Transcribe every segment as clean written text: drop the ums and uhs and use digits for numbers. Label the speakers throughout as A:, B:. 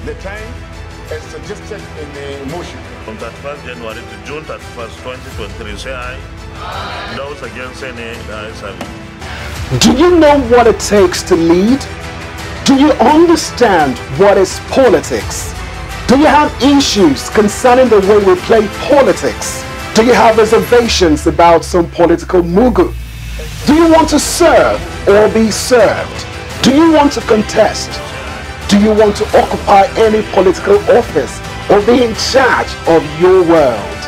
A: The time is suggested in the motion.
B: From 31st January to June 31st, 2023, say aye. Those against say nay, the ayes have it.
C: Do you know what it takes to lead? Do you understand what is politics? Do you have issues concerning the way we play politics? Do you have reservations about some political mugu? Do you want to serve or be served? Do you want to contest? Do you want to occupy any political office or be in charge of your world?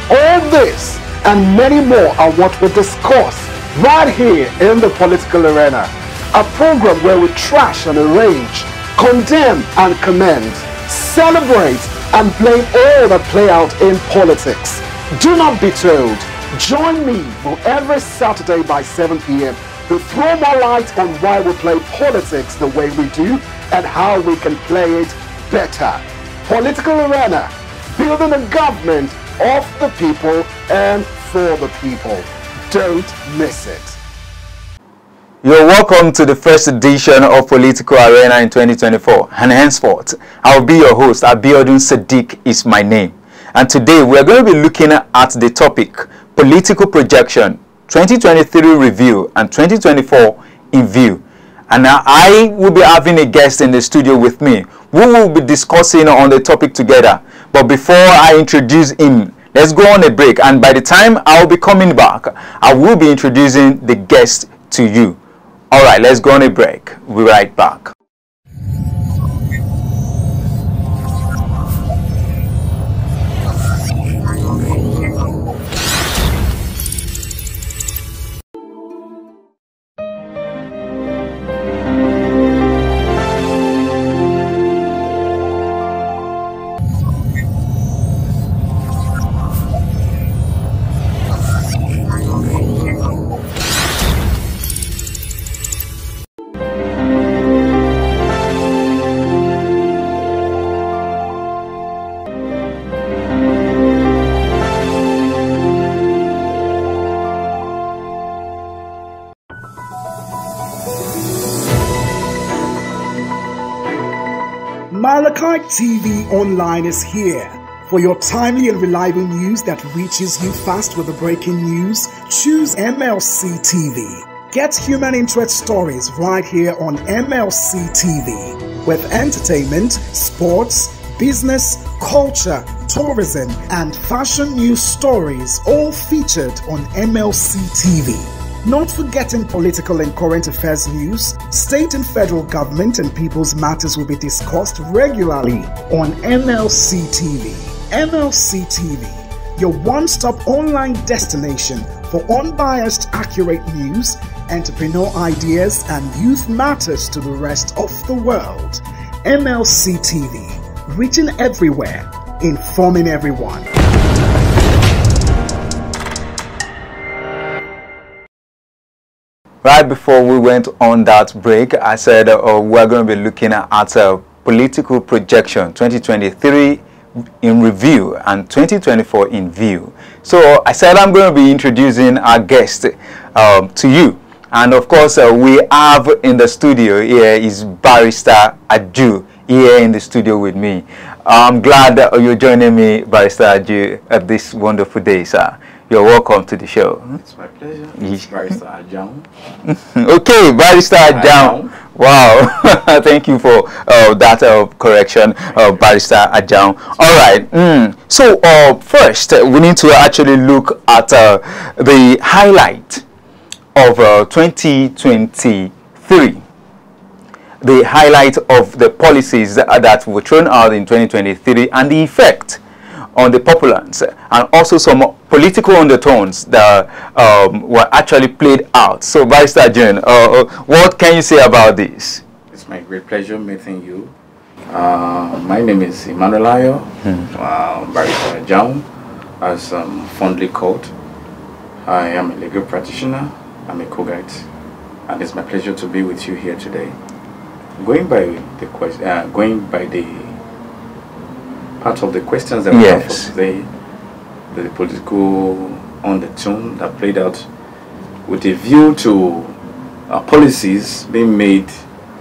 C: All this and many more are what we discuss right here in the political arena. A program where we trash and arrange, condemn and commend, celebrate and blame all that play out in politics. Do not be told. Join me for every Saturday by 7 p.m. to throw more light on why we play politics the way we do and how we can play it better. Political Arena, building a government of the people and for the people. Don't miss it.
D: You're welcome to the first edition of Political Arena in 2024, and henceforth, I'll be your host. Abiodun Sadiq is my name. And today, we're going to be looking at the topic, Political Projection, 2023 Review and 2024 in View. And now I will be having a guest in the studio with me. We will be discussing on the topic together. But before I introduce him, let's go on a break. And by the time I'll be coming back, I will be introducing the guest to you. All right, let's go on a break. We'll be right back.
E: TV Online is here for your timely and reliable news that reaches you fast with the breaking news. Choose MLC TV. Get human interest stories right here on MLC TV with entertainment, sports, business, culture, tourism, and fashion news stories all featured on MLC TV. Not forgetting political and current affairs news, state and federal government and people's matters will be discussed regularly on MLC TV. MLC TV, your one-stop online destination for unbiased, accurate news, entrepreneur ideas, and youth matters to the rest of the world. MLC TV, reaching everywhere, informing everyone.
D: Right before we went on that break, I said we're going to be looking at Political Projection 2023 in Review and 2024 in View. So I said I'm going to be introducing our guest to you. And of course, we have in the studio here is Barrister Aju here in the studio with me. I'm glad that you're joining me, Barrister Aju, at this wonderful day, sir. You're welcome to the show.
F: It's my pleasure. It's Barrister Ajahn.
D: Okay, Barrister Ajahn. Wow. Thank you for that correction, Barrister Ajahn. All right. So first, we need to actually look at the highlight of 2023. The highlight of the policies that were thrown out in 2023 and the effect on the populace, and also some political undertones that were actually played out. So, Barrister John, what can you say about this?
F: It's my great pleasure meeting you. My name is Emmanuel Ayo, Barrister John, as fondly called. I am a legal practitioner. I'm a co-guide, and it's my pleasure to be with you here today. Going by the part of the questions that we have for today, the political undertone that played out with a view to policies being made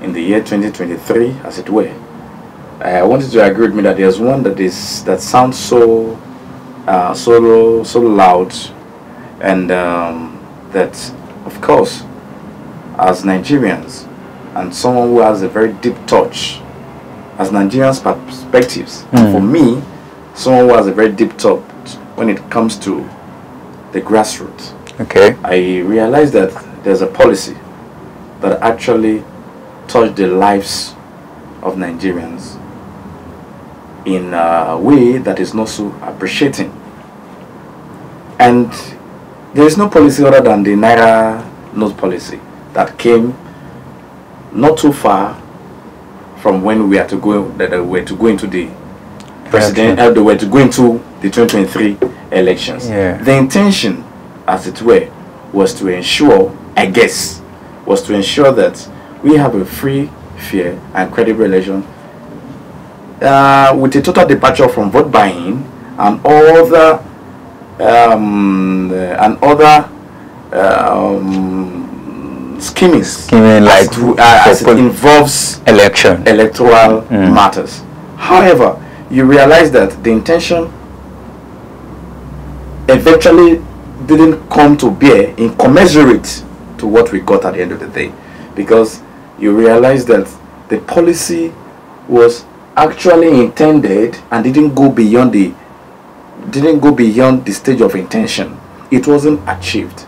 F: in the year 2023, as it were. I wanted to agree with me that there's one that sounds so so loud, and that, of course, as Nigerians and someone who has a very deep touch as Nigerians' perspectives, and for me, someone who has a very deep touch when it comes to the grassroots. Okay. I realized that there's a policy that actually touched the lives of Nigerians in a way that is not so appreciating. And there is no policy other than the Naira note policy that came not too far from when we had to go into the president, they were to go into the 2023 elections. The intention, as it were, was to ensure, I guess, was to ensure that we have a free, fair, and credible election with a total departure from vote buying and other scheming like as it involves electoral matters. However, you realize that the intention eventually didn't come to bear in commensurate to what we got at the end of the day, because you realize that the policy was actually intended and didn't go beyond the stage of intention. It wasn't achieved,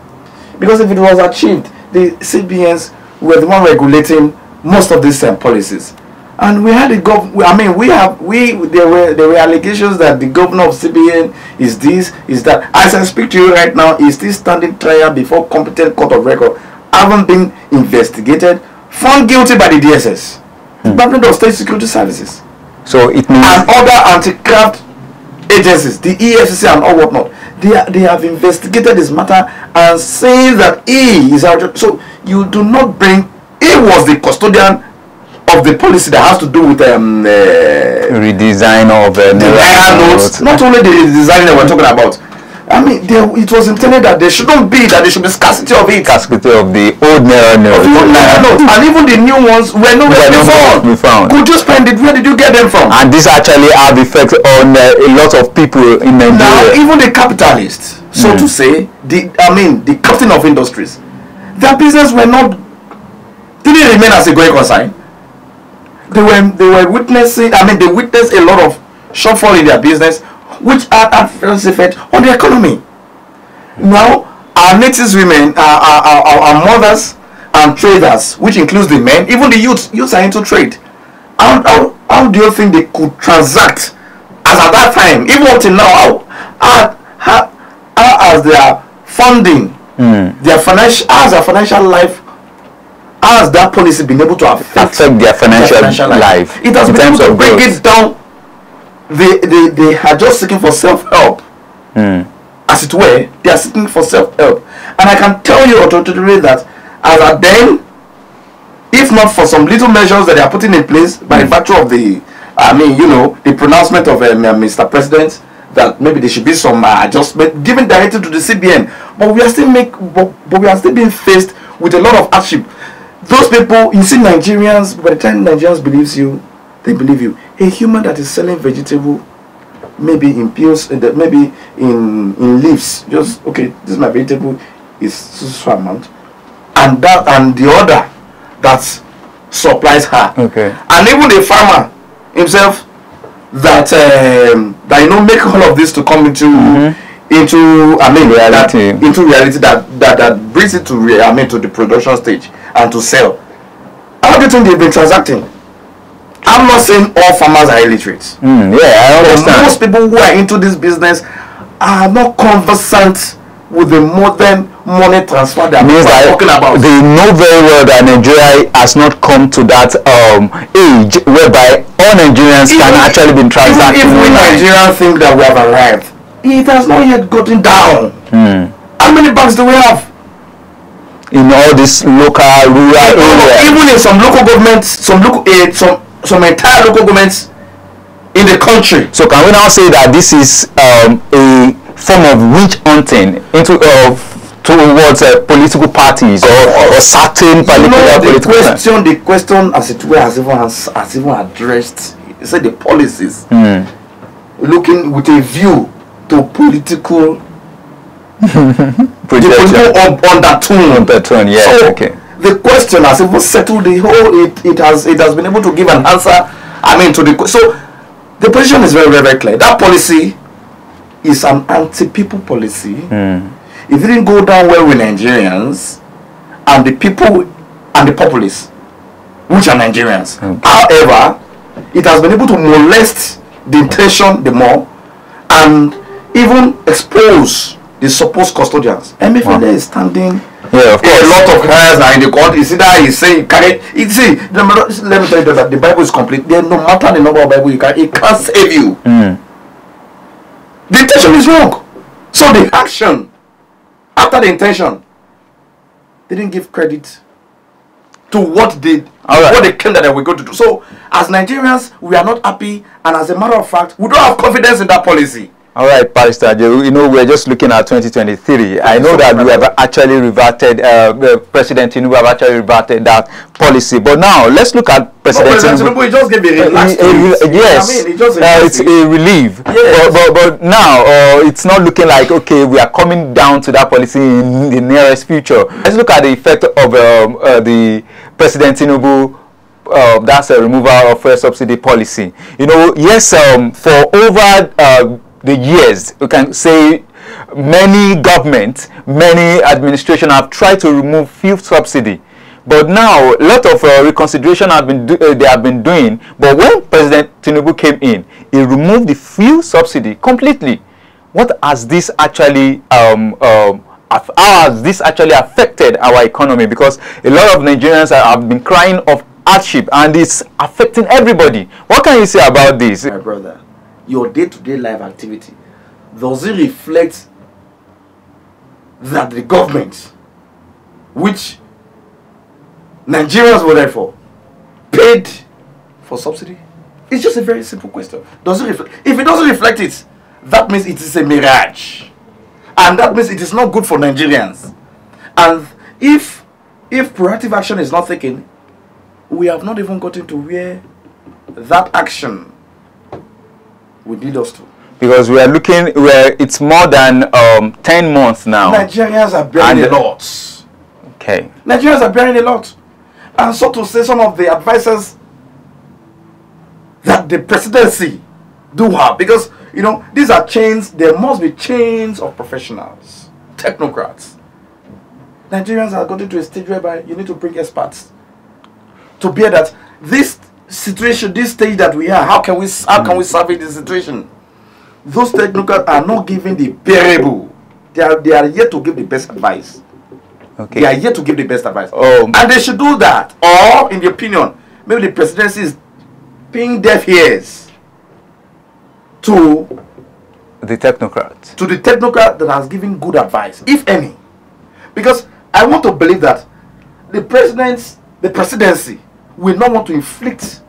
F: because if it was achieved, the CBNs were the one regulating most of these policies, and we had there were allegations that the governor of CBN is this, is that. As I speak to you right now, is still standing trial before competent court of record, haven't been investigated, found guilty by the DSS, Department of State Security Services. So it means, and other anti-graft agencies, the EFCC and all whatnot. They have investigated this matter and saying that he is out. So you do not bring. He was the custodian of the policy that has to do with redesign of the Naira notes. Not only the redesign that we're talking about. I mean, it was intended that there shouldn't be, that there should be scarcity of it. Scarcity of the old Naira notes. And even the new ones were nowhere to be found. Could you spend it? Where did you get them from? And this actually have effect on a lot of people in Nigeria. Now, even the capitalists, so to say, the captain of industries, their business didn't remain as a going concern. They were witnessing, they witnessed a lot of shortfall in their business, which had adverse effect on the economy. Now, our native women, our mothers and traders, which includes the men, even the youths are into trade. How do you think they could transact as at that time, even up till now? How as their funding, their financial life, how has that policy been able to affect their financial life? It has been able to bring it down. They are just seeking for self-help, as it were. They are seeking for self-help, and I can tell you authoritatively that as at then, if not for some little measures that they are putting in place by virtue of the pronouncement of Mr. President, that maybe there should be some adjustment given directive to the CBN, but we are still being faced with a lot of hardship. Those people, you see, Nigerians, by the time Nigerians believes you, they believe you. A human that is selling vegetable, maybe in pills, maybe in leaves, just okay, this is my vegetable, is so amount, and the other that supplies her. Okay. And even the farmer himself that make all of this to come into reality. Into reality that brings it to to the production stage and to sell. How do you think they've been transacting? I'm not saying all farmers are illiterate. I understand. Most people who are into this business are not conversant with the modern money transfer that we're talking about. They know very well that Nigeria has not come to that age whereby all Nigerians can actually be transacting. Even if we Nigerians think that we have arrived, it has not yet gotten down. How many banks do we have? In all this local, rural areas. Even in some local governments, some entire local governments in the country. So can we now say that this is a form of witch hunting towards political parties or certain particular political parties? The question as it were has even addressed say the policies, looking with a view to political
D: undertone. Yeah.
F: So
D: okay.
F: The question has even settled the whole. It has been able to give an answer. I mean, to the so the position is very, very, very clear. That policy is an anti-people policy. It didn't go down well with Nigerians and the people and the populace, which are Nigerians. However, it has been able to molest the intention the more and even expose the supposed custodians. MFLA is standing.
D: Yeah, of course.
F: A lot of hairs are in the court. You see that he's saying, let me tell you that the Bible is complete. There no matter the number of Bible you can, it can't save you. The intention is wrong. So the action after the intention didn't give credit to what they what they claimed that they were going to do. So as Nigerians, we are not happy, and as a matter of fact, we don't have confidence in that policy.
D: All right, Pastor Ajeru, you know, we're just looking at 2023. I know that we have actually reverted, President Tinubu have actually reverted that policy. But now, let's look at President Tinubu.
F: He just gave a relaxed
D: yes,
F: I mean,
D: it's a relief.
F: Yes.
D: But now, it's not looking like, okay, we are coming down to that policy in the nearest future. Let's look at the effect of the President Tinubu. That's a removal of fuel subsidy policy. You know, yes, for over the years, you can say many governments, many administration have tried to remove fuel subsidy, but now a lot of reconsideration they have been doing. But when President Tinubu came in, he removed the fuel subsidy completely. What has this actually how has this actually affected our economy? Because a lot of Nigerians have been crying of hardship, and it's affecting everybody. What can you say about this?
F: My brother, your day-to-day life activity, does it reflect that the government, which Nigerians voted for, paid for subsidy? It's just a very simple question. Does it reflect? If it doesn't reflect it, that means it is a mirage, and that means it is not good for Nigerians. And if proactive action is not taken, we have not even gotten to where that action would lead us to.
D: Because we are looking where it's more than 10 months now.
F: Nigerians are bearing a lot.
D: Okay.
F: Nigerians are bearing a lot. And so to say, some of the advisors that the presidency do have, because, you know, these are chains, there must be chains of professionals, technocrats. Nigerians are gotten to a stage whereby you need to bring experts to bear that this situation, this stage that we are, how can we survey the situation? Those technocrats are not giving the bearable. They are yet to give the best advice.
D: Okay.
F: They are yet to give the best advice. And they should do that. Or, in the opinion, maybe the presidency is paying deaf ears to
D: the technocrat.
F: To the technocrat that has given good advice, if any. Because I want to believe that the presidency will not want to inflict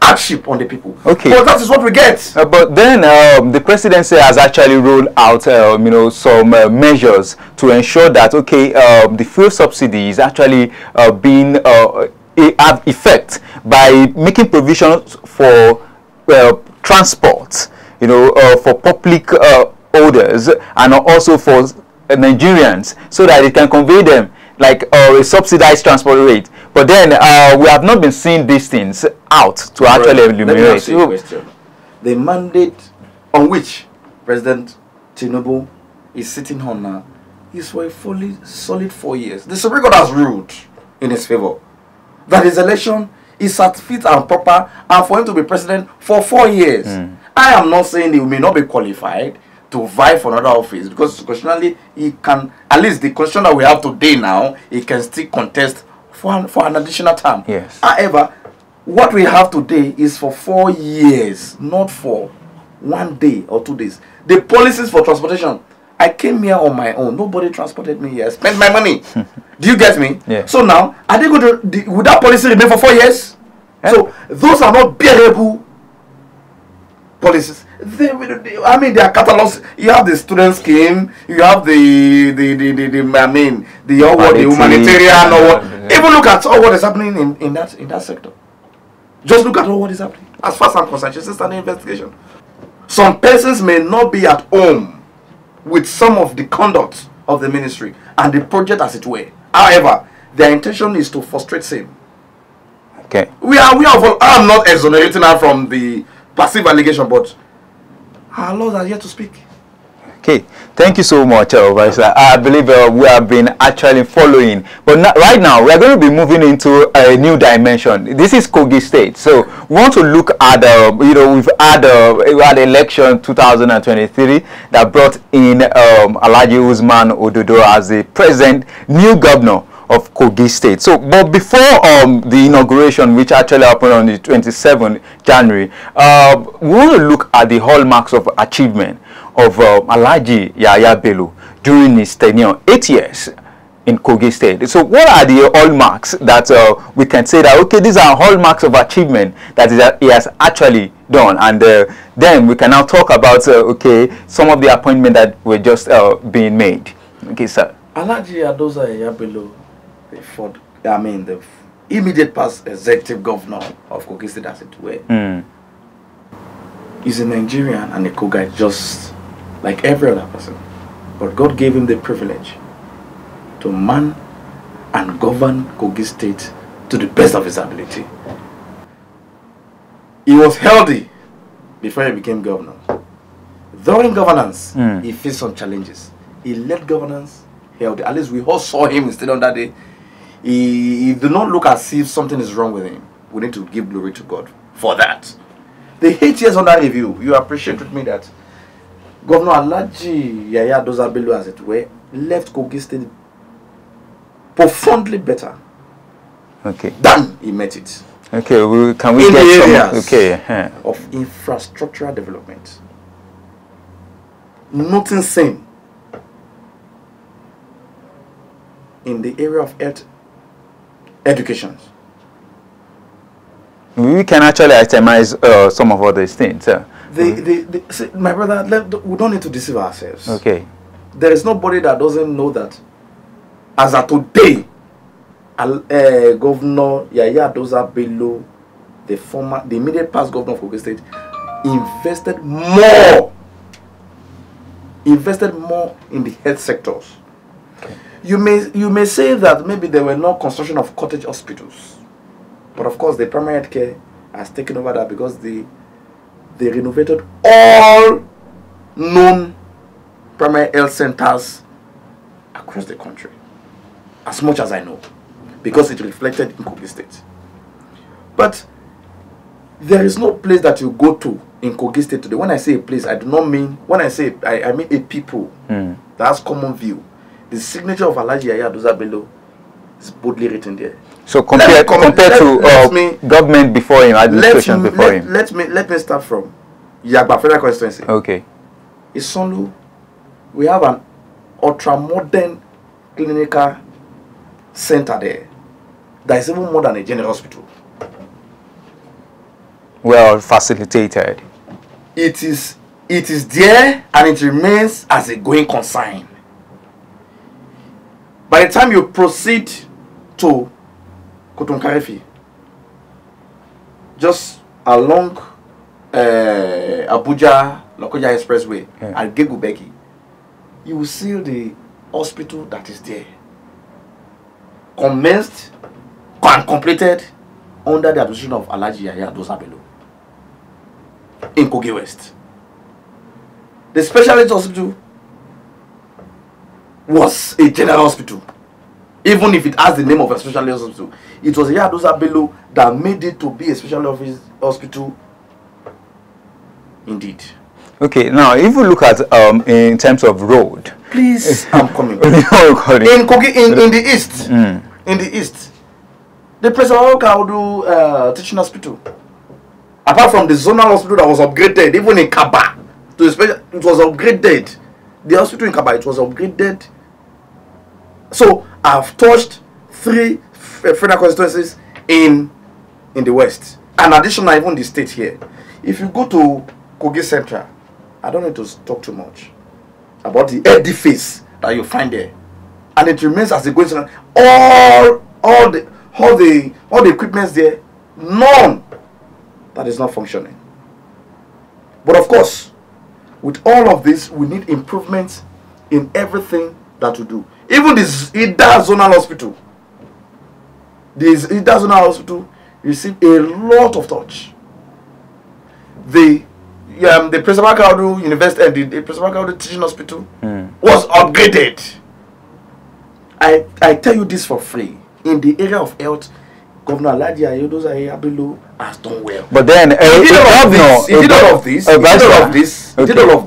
F: hardship on the people.
D: Okay.
F: But that is what we get.
D: But then the presidency has actually rolled out, you know, some measures to ensure that, okay, the fuel subsidy is actually being have effect by making provisions for transport, you know, for public orders, and also for Nigerians, so that they can convey them like a subsidized transport rate. But then we have not been seeing these things out to actually eliminate.
F: Let me ask you a question. The mandate on which President Tinubu is sitting on now is for a fully solid 4 years. The Supreme Court has ruled in his favor that his election is at fit and proper, and for him to be president for 4 years. I am not saying he may not be qualified to vie for another office, because constitutionally he can, at least the constitution that we have today now, he can still contest for an additional term.
D: Yes.
F: However, what we have today is for 4 years, not for 1 day or 2 days. The policies for transportation, I came here on my own. Nobody transported me here. I spent my money. Do you get me?
D: Yeah.
F: So now, are they going to, would that policy remain for 4 years? Yeah. So those are not bearable policies. I mean, they are catalogs. You have the student scheme. You have the humanitarian. Even look at all what is happening in that sector. Just look at all what is happening. As far as I'm concerned, she's still under investigation. Some persons may not be at home with some of the conduct of the ministry and the project as it were. However, their intention is to frustrate same.
D: Okay.
F: I'm not exonerating her from the passive allegation, but our laws are here to speak.
D: Okay, thank you so much, Vice. I believe we have been actually following, but right now we are going to be moving into a new dimension. This is Kogi State, so we want to look at we've had election 2023 that brought in Alhaji Usman Ododo as the present new governor of Kogi State. So, but before the inauguration, which actually happened on the 27th January, we want to look at the hallmarks of achievement of Alhaji Yahaya Bello during his tenure, 8 years in Kogi State. So what are the hallmarks that we can say that, okay, these are hallmarks of achievement that he has actually done? And then we can now talk about, okay, some of the appointments that were just being made. Okay, sir.
F: Alhaji Adoza Yahaya Bello, the immediate past executive governor of Kogi State, as it were, is a Nigerian and a Kogi, just like every other person. But God gave him the privilege to man and govern Kogi State to the best of his ability. He was healthy before he became governor. During governance, he faced some challenges. He led governance healthy. At least we all saw him instead on that day. He did not look as if something is wrong with him. We need to give glory to God for that. The 8 years under review, you appreciate with me that Governor Alhaji Yahaya Adoza Bello, as it were, left Kogi State profoundly better than he met it.
D: Okay, can we
F: in
D: get
F: the
D: some
F: areas of infrastructural development? Nothing same in the area of health education.
D: We can actually itemize some of all these things.
F: See, my brother, we don't need to deceive ourselves.
D: Okay.
F: There is nobody that doesn't know that as of today, Governor Yahaya Adoza Bello, the immediate past governor of Kogi State, invested more in the health sectors. Okay. You may say that maybe there were no construction of cottage hospitals, but of course the primary health care has taken over that because they renovated all known primary health centers across the country, as much as I know, because it reflected in Kogi State. But there is no place that you go to in Kogi State today. When I say a place, I do not mean, when I say, I mean a people that has common view. The signature of Alhaji Yahaya Adoza Bello is boldly written there. So compared
D: to government before him, administration before him.
F: Let me start from Yagba Federal Constituency.
D: Okay.
F: In Sonlu, we have an ultra-modern clinical center there that is even more than a general hospital.
D: Well facilitated.
F: It is there and it remains as a going concern. By the time you proceed to Kotonkarefi, just along Abuja Lokoja Expressway at Gegubeki, you will see the hospital that is there, commenced and completed under the administration of Alhaji Yahaya Adoza Bello in Kogi West. The specialist hospital was a general hospital. Even if it has the name of a specialist hospital, it was Yahaya Adoza Bello that made it to be a specialist hospital indeed. Okay, now if you look at in terms of road, please, I'm coming. in Kogi, in the east, in the east, the President will do teaching hospital. Apart from the zonal hospital that was upgraded, even in Kaba, to a special, it was upgraded. The hospital in Kaba, it was upgraded. So I've touched 3 federal constituencies in the west, and additional even the state here. If you go to Kogi Central, I don't need to talk too much about the edifice that you find there, and it remains as a going concern. All the equipments there, none that is not functioning. But of course, with all of this, we need improvements in everything that we do. Even this Ida Zonal Hospital. This Ida Zonal Hospital received a lot of touch. The Principal Kaudu University, the Principal Kaudu Teaching Hospital was upgraded. I tell you this for free. In the area of health, Governor Alhaji Ayodoza Ayabelo has done well.
D: But then
F: he did all of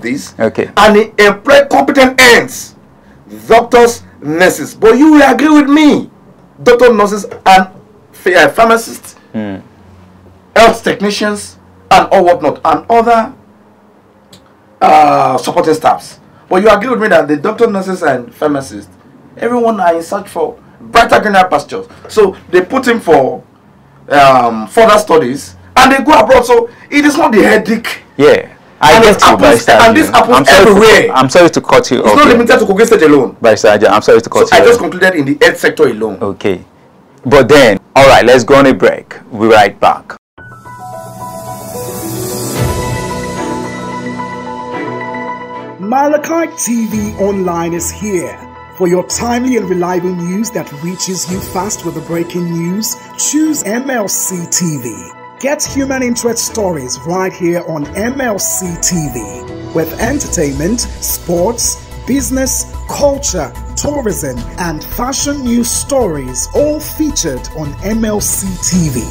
F: this.
D: Okay.
F: And he employed competent hands, doctors, nurses. But you will agree with me, doctors, nurses, and pharmacists, health technicians, and all whatnot, and other supporting staffs. But you agree with me that the doctors, nurses, and pharmacists, everyone are in search for brighter greener pastures. So they put him for further studies, and they go abroad. So it is not the headache.
D: Yeah. And this happens
F: everywhere.
D: I'm sorry to cut you off.
F: It's not limited to Kogi State alone.
D: I'm sorry to cut you off.
F: I just concluded in the health sector alone.
D: Okay. But then, all right, let's go on a break. We'll be right back.
E: Malachi TV Online is here. For your timely and reliable news that reaches you fast with the breaking news, choose MLC TV. Get human interest stories right here on MLC TV. With entertainment, sports, business, culture, tourism, and fashion news stories all featured on MLC TV.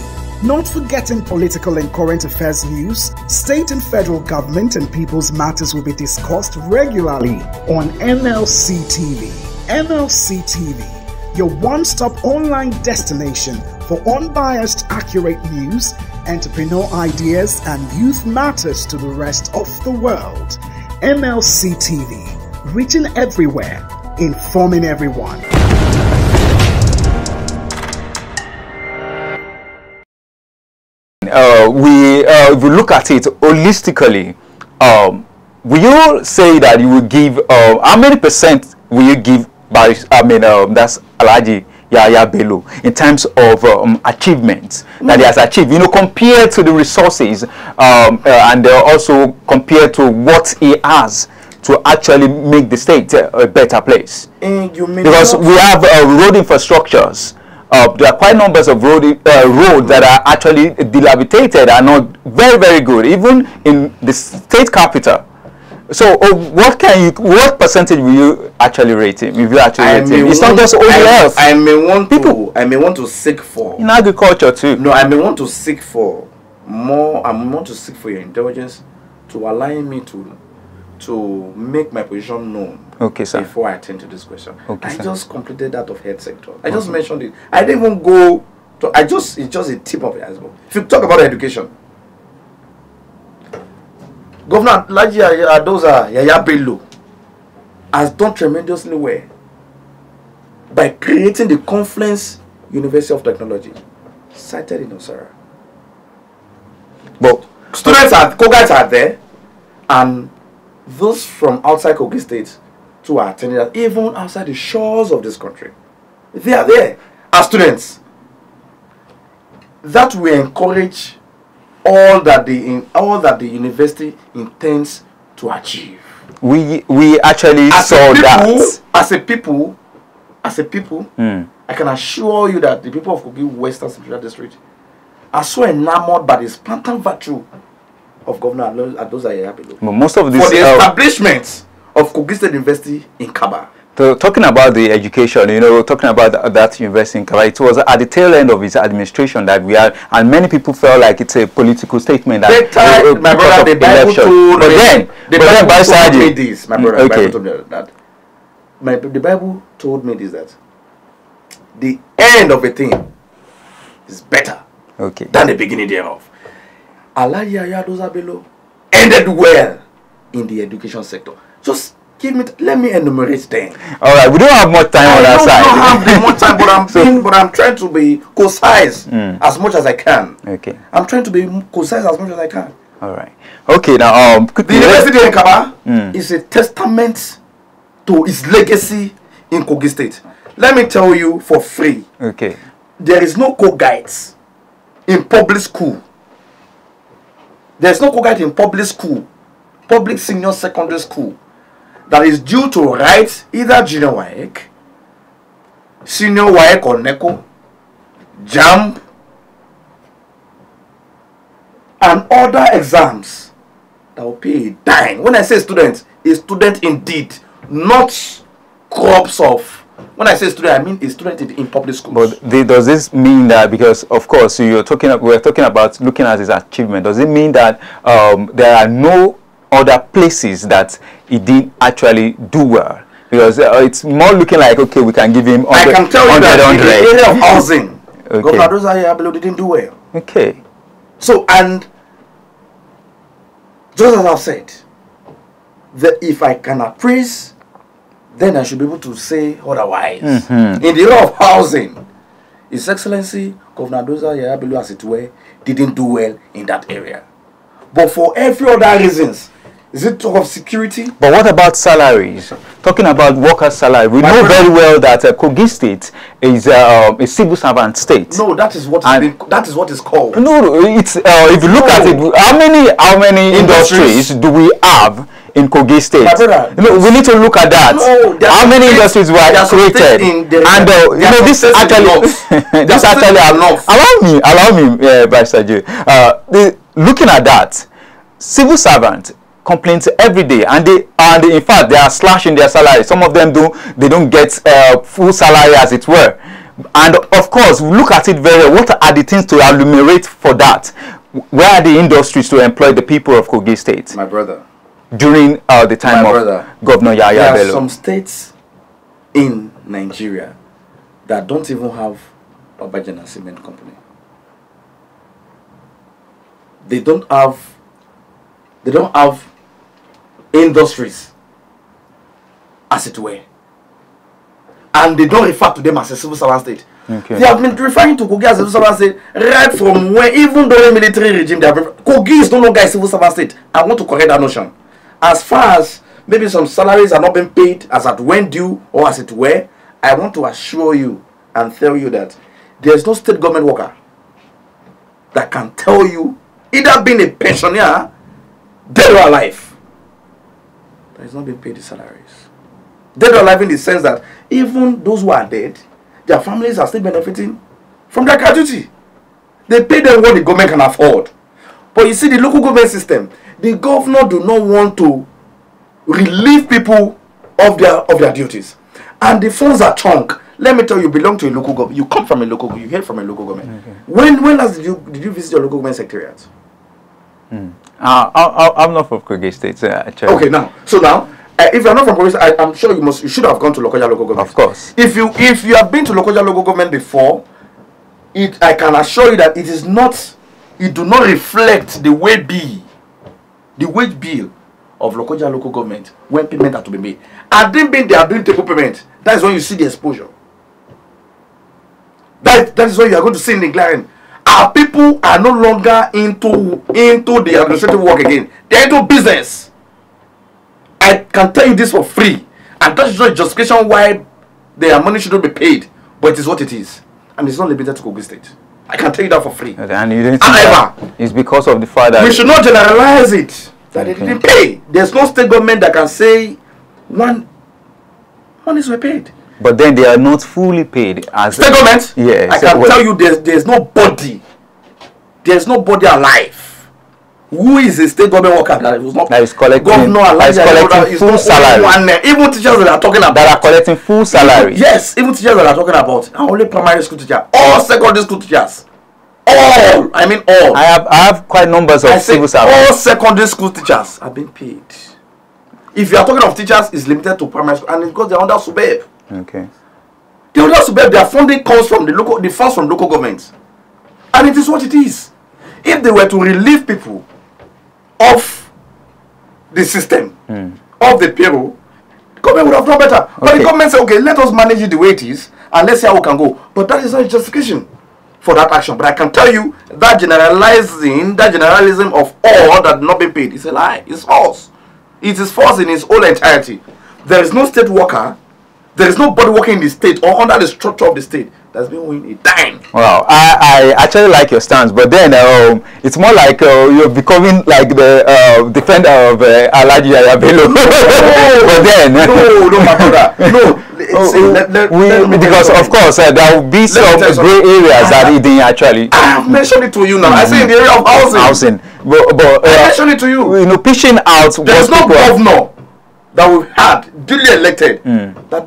E: Not forgetting political and current affairs news, state and federal government and people's matters will be discussed regularly on MLC TV. MLC TV, your one-stop online destination for unbiased, accurate news, entrepreneur ideas, and youth matters to the rest of the world. MLC TV, reaching everywhere, informing everyone.
D: If we look at it holistically, will you say that you will give, how many percent will you give by, that's Alhaji Yahaya Bello in terms of achievements that he has achieved, compared to the resources, and also compared to what he has to actually make the state a better place? Because we have road infrastructures. There are quite numbers of roads that are actually dilapidated and not very, very good, even in the state capital. So, what percentage will you actually rate him? If you actually rate him, it's not just only health.
F: I may want to seek for
D: in agriculture too.
F: No, I may want to seek for more. I may want to seek for your intelligence to allow me to make my position known.
D: Okay, sir.
F: Before I attend to this question,
D: okay,
F: I just completed that of health sector. I just mentioned it. I didn't even go to. It's just a tip of the iceberg. If you talk about education, Governor Alhaji Ayodoza Yahaya Bello has done tremendously well by creating the Confluence University of Technology, sited in Osara.
D: But
F: Kogites are there, and those from outside Kogi State who are attending that, even outside the shores of this country, they are there as students. That will encourage all that the university intends to achieve.
D: We actually saw that
F: as a people. I can assure you that the people of Kogi Western Central District are so enamored by the spartan virtue of Governor Ayodoza Yahaya Bello.
D: Most of this
F: for the establishment of Kogi State University in Kaba.
D: So talking about the education, talking about that university in Kaba, it was at the tail end of his administration that we had, and many people felt like it's a political statement. That
F: my brother, the Bible told me this. My brother, the Bible told me that. The Bible told me this, that the end of a thing is better than the beginning thereof. Alhaji Yahaya Bello ended well in the education sector. Just let me enumerate them.
D: All right, we don't have much time on that side.
F: I don't have much time, but I'm trying to be concise as much as I can.
D: Okay.
F: I'm trying to be concise as much as I can.
D: All right. Okay, now
F: the university in Kaba is a testament to its legacy in Kogi State. Let me tell you for free.
D: Okay.
F: There is no co-guides in public school
G: There's no Kogite in public school, public senior secondary school, that is due to write either junior WAEC, senior WAEC or NECO, JAMB, and other exams that will pay a dime. When I say student, a student indeed, not crops of. When I say student, I mean a student in public schools.
D: But does this mean that, because of course we're talking about looking at his achievement, does it mean that there are no other places that he didn't actually do well? Because it's more looking like, okay, we can give him 100,
G: I can tell you that in the area of housing,
D: okay.
G: Governor Adoza didn't do well.
D: Okay.
G: So, and just as I've said, that if I can appraise, then I should be able to say otherwise. In the area of housing, His Excellency Governor Adoza Yayabelu, as it were, didn't do well in that area. But for every other reasons, is it talk of security?
D: But what about salaries? Talking about workers' salary, we know very well that Kogi State is a civil servant state.
G: No, that is what that is what is called.
D: No, it's if you look at it, how many industries do we have in Kogi State?
G: My brother,
D: no, we need to look at that.
G: No,
D: how many industries were created? And you know, this actually, this actually, allow me, Vice J. Looking at that, civil servant complaints every day, and in fact they are slashing their salary. Some of them don't get full salary, as it were. And of course, look at it very well. What are the things to enumerate for that? Where are the industries to employ the people of Kogi State?
G: My brother,
D: during the time of Governor Yaya Bello.
G: There are some states in Nigeria that don't even have a Bajana cement company. They don't have industries, as it were, and they don't refer to them as a civil servant state.
D: Okay.
G: They have been referring to Kogi as a civil servant state right from when, even during military regime, they have been, Kogi is no longer a civil servant state. I want to correct that notion. As far as maybe some salaries are not being paid as at when due or as it were, I want to assure you and tell you that there is no state government worker that can tell you, either being a pensioner, dead or alive, that is not being paid the salaries. Dead or alive in the sense that even those who are dead, their families are still benefiting from their gratuity. They pay them what the government can afford. But you see, the local government system, the governor do not want to relieve people of their duties. And the funds are chunk. Let me tell you, belong to a local government. You come from a local, you head from a local government. Okay. When last did you visit your local government secretariat?
D: I'm not from Kogi State, actually.
G: Okay, so now, if you're not from Kogi State, I'm sure you should have gone to Lokoja local government.
D: Of course.
G: If you have been to Lokoja local government before, I can assure you that it do not reflect the wage bill of Lokoja local government when payment are to be made. And then being they are doing table payment, that is when you see the exposure. That is when you are going to see in the glaring. Our people are no longer into the administrative work again. They are into business. I can tell you this for free. And that is not justification why their money shouldn't be paid. But it is what it is. And it's not limited to Kogi State. I can tell you that for free.
D: And you didn't think that it's because of the fact that...
G: We should not generalize it. That they didn't pay. There's no state government that can say monies were paid.
D: But then they are not fully paid as
G: state government.
D: Yeah,
G: I can tell you, there's nobody alive who is a state government worker that is collecting
D: full salary.
G: Even teachers that are talking about
D: that are collecting full salary.
G: Yes, even teachers that are talking about only primary school teachers, all secondary school teachers, all. I mean all.
D: I have quite numbers of civil servants.
G: All secondary school teachers are being paid. If you are talking of teachers, it's limited to primary school, and it's because they are under SUBEB.
D: Okay.
G: They are under SUBEB. Their funding comes from the funds from local governments, and it is what it is. If they were to relieve people of the system, of the payroll, the government would have done better. Okay. But the government said, okay, let us manage it the way it is, and let's see how we can go. But that is not a justification for that action. But I can tell you that generalism of all that not being paid is a lie. It's false. It is false in its whole entirety. There is no state worker, there is nobody working in the state or under the structure of the state that's been owing a dime.
D: Wow, I actually like your stance, but then it's more like you're becoming like the defender of Alhaji Yahya Bello. But then
G: no, my brother, no.
D: Because of course there will be some gray areas that he didn't actually.
G: I have mentioned it to you now. I say in the area of housing.
D: But
G: I mentioned it to you.
D: You know, pitching out.
G: There's no governor that we've had duly elected that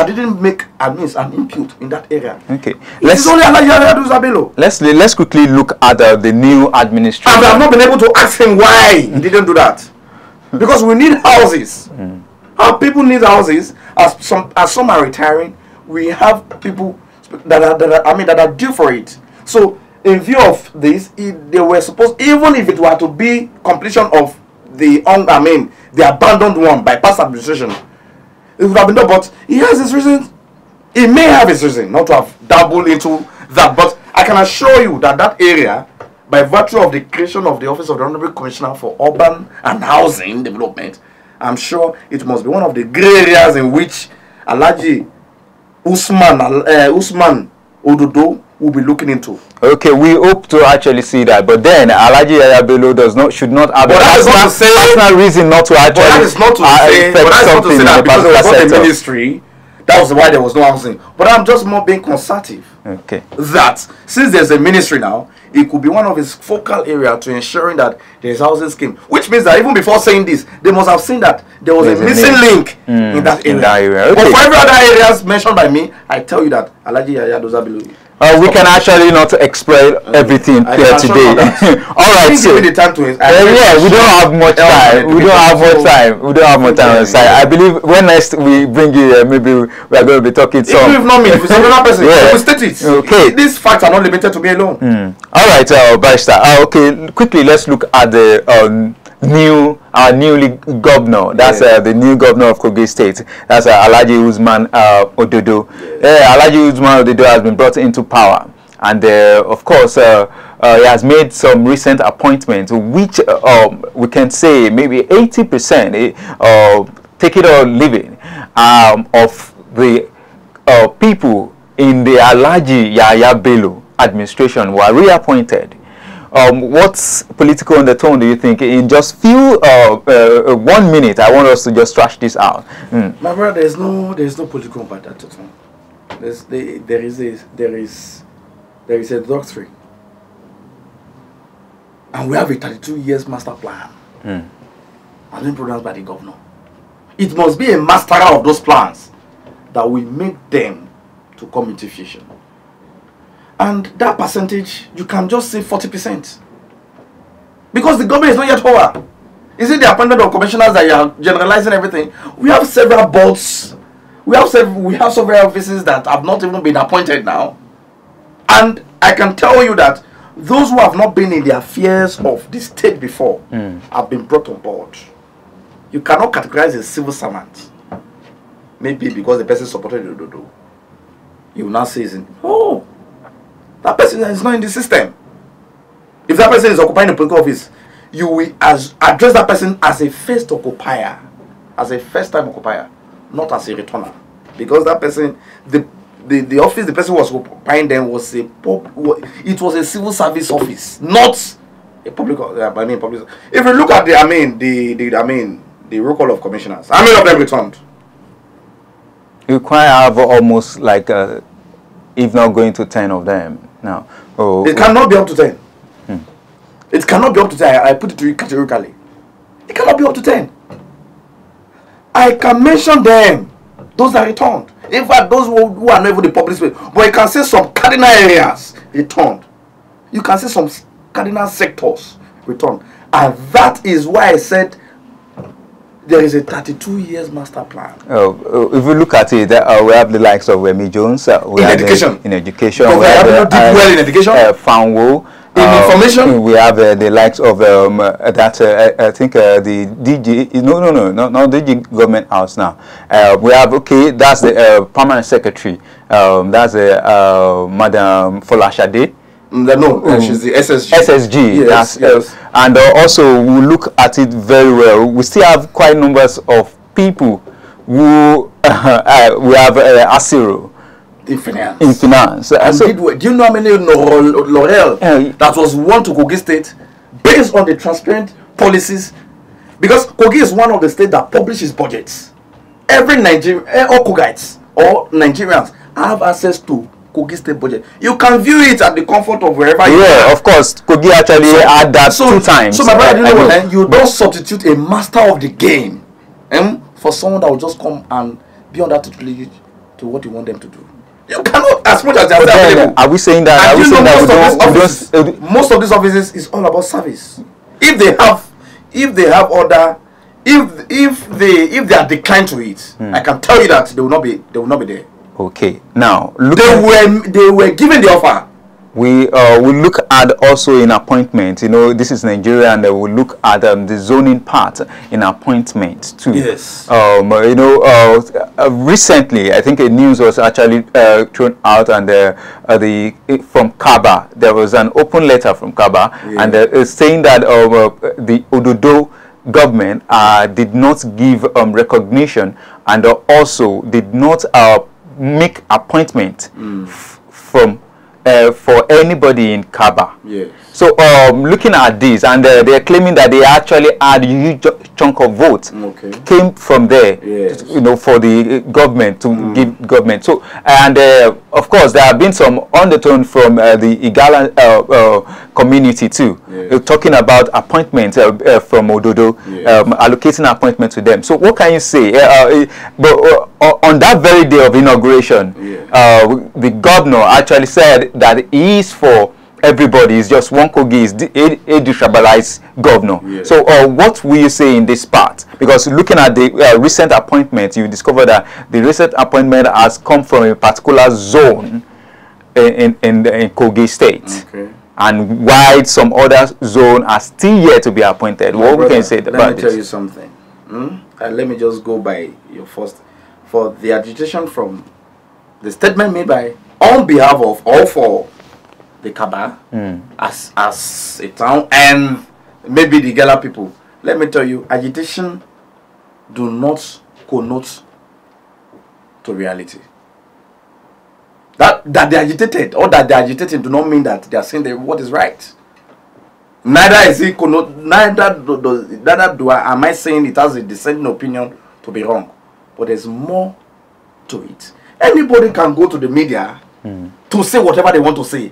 G: didn't make an input in that area.
D: Okay,
G: it's only Alhaji Yahya Bello.
D: Let's quickly look at the new administration.
G: And I have not been able to ask him why he didn't do that, because we need houses. Our people need houses. As some are retiring, we have people that are due for it. So in view of this, they were supposed, even if it were to be completion of the abandoned one by past administration, it would have been done. But he has his reasons. He may have his reason not to have dabbled into that. But I can assure you that that area, by virtue of the creation of the Office of the Honorable Commissioner for Urban and Housing Development, I'm sure it must be one of the grey areas in which Alhaji Usman Ododo will be looking into.
D: Okay, we hope to actually see that, but then Alhaji Yahya Bello should not have personal reason not to actually.
G: But that is not to say that because it was not a ministry, that was why there was no housing. But I'm just more being conservative.
D: Okay.
G: That since there's a ministry now, it could be one of his focal area to ensuring that there's housing scheme. Which means that even before saying this, they must have seen that there was a missing link in that area. Okay. But for every other areas mentioned by me, I tell you that Alhaji Yahya Bello.
D: We can actually not explain everything here today. All right, so
G: give me the time to
D: we don't have much time. We don't have much time. I believe when next we bring you here, maybe we are going to be talking some.
G: Even if not me, if it's another person, we state it.
D: Okay.
G: These facts are not limited to me alone.
D: All right, Barrister. Okay, quickly let's look at the newly governor. That's the new governor of Kogi State. That's Alhaji Usman Ododo. Alhaji Usman Ododo has been brought into power, and of course he has made some recent appointments, which we can say maybe 80% take it or leave it of the people in the Alhaji Yahya Bello administration were reappointed. What political undertone do you think? In just few 1 minute, I want us to just trash this out.
G: My brother, there is no political about that at all. There is a doctrine, and we have a 32 years master plan, has been pronounced by the governor. It must be a masterer of those plans that will make them to come into fruition. And that percentage, you can just say 40%. Because the government is not yet over. Is it the appointment of commissioners that you are generalizing everything? We have several boards. We have several offices that have not even been appointed now. And I can tell you that those who have not been in the affairs of the state before have been brought on board. You cannot categorize a civil servant. Maybe because the person supported the Ododo. You will now say, that person is not in the system. If that person is occupying a political office, you will address that person as a first occupier, as a first-time occupier, not as a returner. Because that person, the office the person was occupying then was it was a civil service office, not a public. Public. If you look at the roll call of commissioners, how many of them returned?
D: You quite have almost like, if not going to 10 of them now.
G: It cannot be up to 10. It cannot be up to 10. I put it to you categorically. It cannot be up to 10. I can mention them. Those that returned. In fact, those who are not even the public space. But you can say some cardinal areas returned. You can say some cardinal sectors returned. And that is why I said there is a 32 years master plan.
D: If we look at it, we have the likes of Remy Jones.
G: In education.
D: In education.
G: We have did well in education.
D: Fanwo.
G: In information.
D: We have the likes of I think the DG. Not DG government house now. We have that's the permanent secretary. That's Madam Folashade.
G: She's the SSG.
D: SSG, yes. And also we look at it very well. We still have quite numbers of people who we have Asiro.
G: in finance.
D: In finance.
G: And do you know how many L'Oreal that was won to Kogi State based on the transparent policies? Because Kogi is one of the states that publishes budgets. Every Nigerian, all Kogites or Nigerians have access to Kogi State budget. You can view it at the comfort of wherever you are.
D: Yeah, of course. Kogi actually had that 2 times.
G: So my brother, you know what? You don't substitute a master of the game for someone that will just come and be on that tutelage to what you want them to do. You cannot, as much as they are available.
D: Are we saying that? Are we saying that
G: most of these offices is all about service. If they have order, if they are declined to it, I can tell you that they will not be there.
D: Okay. Now
G: they were given the offer.
D: We will look at also in appointment. You know, this is Nigeria, and we'll look at the zoning part in appointment too.
G: Yes.
D: You know, recently I think a news was actually thrown out, and from Kaba there was an open letter from Kaba, and it's saying that the Ododo government did not give recognition, and also did not make appointment from for anybody in Kaba.
G: Yes.
D: So looking at this, and they're claiming that they actually had a huge chunk of votes came from there, you know, for the government to give government. So, and of course there have been some undertone from the Igala community too, talking about appointments from Ododo, allocating appointment to them. So what can you say? But on that very day of inauguration, the governor actually said that he is for everybody. Is just one Kogi, is a detribalized governor. So what will you say in this part? Because looking at the recent appointment, you discover that the recent appointment has come from a particular zone in Kogi State. And while some other zone are still yet to be appointed. What we can say about this?
G: Let me tell you something. Let me just go by your first. For the agitation from the statement made by on behalf of all for the Kaba as a town and maybe the Gala people, let me tell you, agitation do not connote to reality. That they agitated or that they agitating do not mean that they are saying that what is right. Neither is it neither am I saying it has a dissenting opinion to be wrong. But there's more to it. Anybody can go to the media to say whatever they want to say.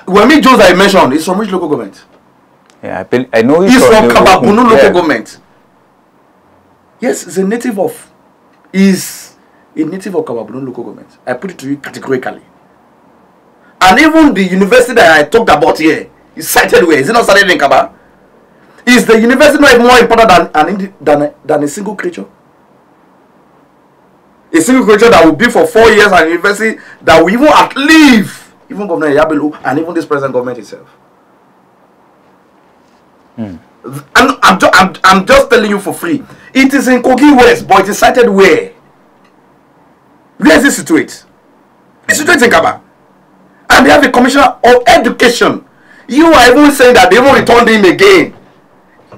G: Wemi Jones I mentioned is from which local government?
D: Yeah, I know
G: he's from Kababunu local government. Yes, he's a native of Kababunu local government. I put it to you categorically. And even the university that I talked about here is cited where? Is it not cited in Kaba? Is the university not more important than a single creature? A single creature that will be for 4 years at university that will even outlive even Governor Yabelu and even this present government itself. I'm just telling you for free. It is in Kogi West, but it is cited where? Where is it situated? It's situated in Kaba. And they have a commissioner of education. You are even saying that they won't return him again.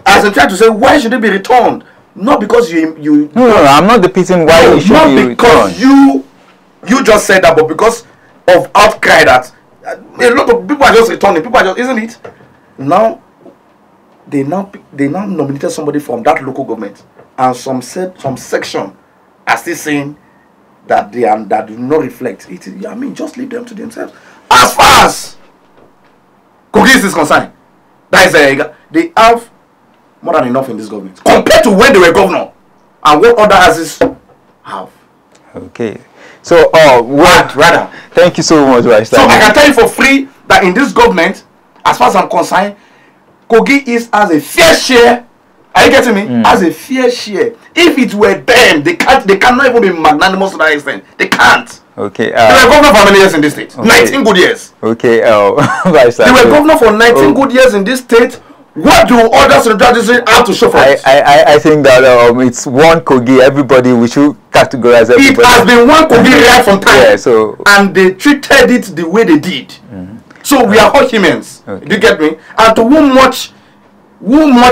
G: As I'm trying to say, why should it be returned? Not because you
D: No, I'm not debating why it should be returned.
G: Not because you just said that, but because of outcry that a lot of people are just returning. People are just, isn't it? Now they now nominated somebody from that local government, and some section are still saying that that do not reflect it. I mean, just leave them to themselves. As far as Kogi is concerned, that is they have more than enough in this government compared to when they were governor and what other houses have.
D: Okay. So,
G: rather.
D: Thank you so much, Vice.
G: So I can tell you for free that in this government, as far as I'm concerned, Kogi has a fair share. Are you getting me? Has a fair share. If it were them, they cannot even be magnanimous to that extent. They can't.
D: Okay.
G: They were governor for how many years in this state? Okay. 19 good years.
D: Okay. Vice.
G: They were governor for 19 good years in this state. What do others in the tradition have to show for it?
D: I think that it's one Kogi. Everybody, we should categorize everybody.
G: It has been one Kogi right from time.
D: Yeah, so
G: and they treated it the way they did. So we are all humans. Okay. Do you get me? And to whom much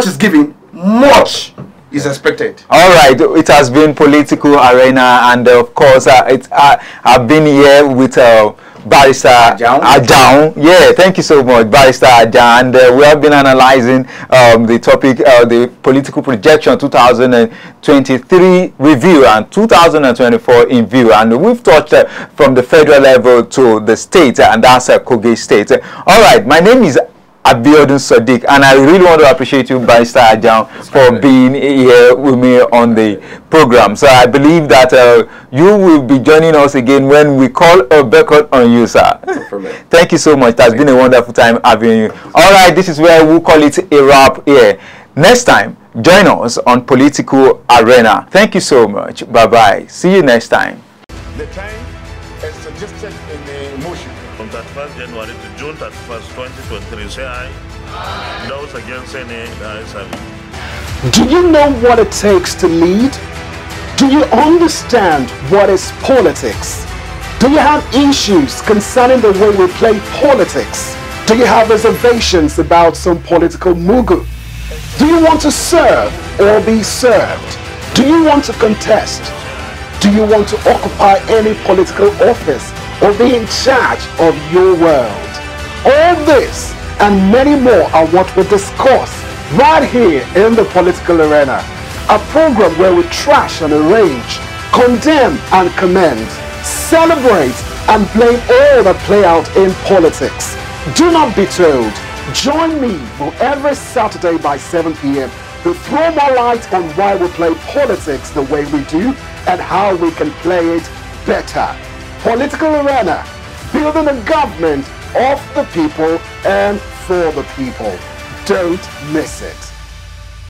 G: is given, much is expected.
D: All right, it has been Political Arena, and of course, I've been here with Barrister Ajahn. Yeah, thank you so much, Barrister Ajahn. And we have been analyzing the topic, the political projection 2023 review and 2024 in view, and we've touched from the federal level to the state, and that's Kogi State. All right, my name is Abiodun Sadiq, and I really want to appreciate you, Barrister Ajahn, for being here with me on the program. So I believe that you will be joining us again when we call a record on you, sir. Thank you so much. That's been a wonderful time having you. All right, this is where we'll call it a wrap here. Next time, join us on Political Arena. Thank you so much. Bye-bye. See you next time.
A: The time is suggested in the motion.
B: From 31st January to June 31st, 2023, say aye. Those against say nay, the ayes have it.
C: Do you know what it takes to lead? Do you understand what is politics? Do you have issues concerning the way we play politics? Do you have reservations about some political mugu? Do you want to serve or be served? Do you want to contest? Do you want to occupy any political office or be in charge of your world? All this and many more are what we discuss right here in the Political Arena, a program where we trash and arrange, condemn and commend, celebrate and blame all that play out in politics. Do not be told. Join me for every Saturday by 7 p.m. to throw more light on why we play politics the way we do and how we can play it better. Political Arena, building a government of the people and for the people. Don't miss it.